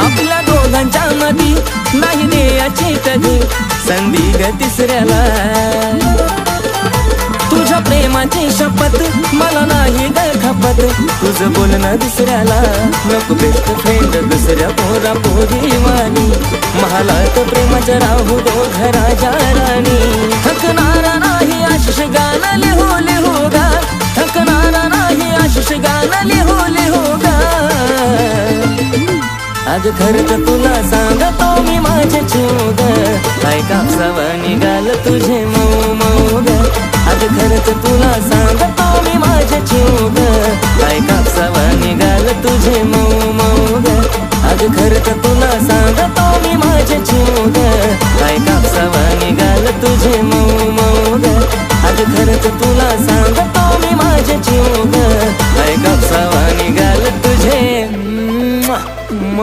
आपल्या दोघांच्या मधी नाही द्यायची कधी संधी ग तिसऱ्याला तुझ्या प्रेमाची शपथ मला नाही ग खपत तुझं बोलणं दुसऱ्याला नको बेस्ट फ्रेंड दुसऱ्या पोरा पोरी वाणी महालात प्रेमाचं राहू दो घराच्या राणी थकणारा नाही आशिष गाणं लिहू लिहू गा थकणारा नाही आशिष गाणं लिहू लिहू गा आज खरंच तुला सांगतो मी माझे चूग काय कापसावा निघाल तुझे मऊ मऊ ग आज खरंच तुला सांगतो मी माझे चूग काय कापसावा निघाल तुझे मऊ मऊ ग आज खरंच तुला सांगतो मी माझे चूग काय कापसावा निघाल तुझे मऊ मऊ ग आज खरंच तुला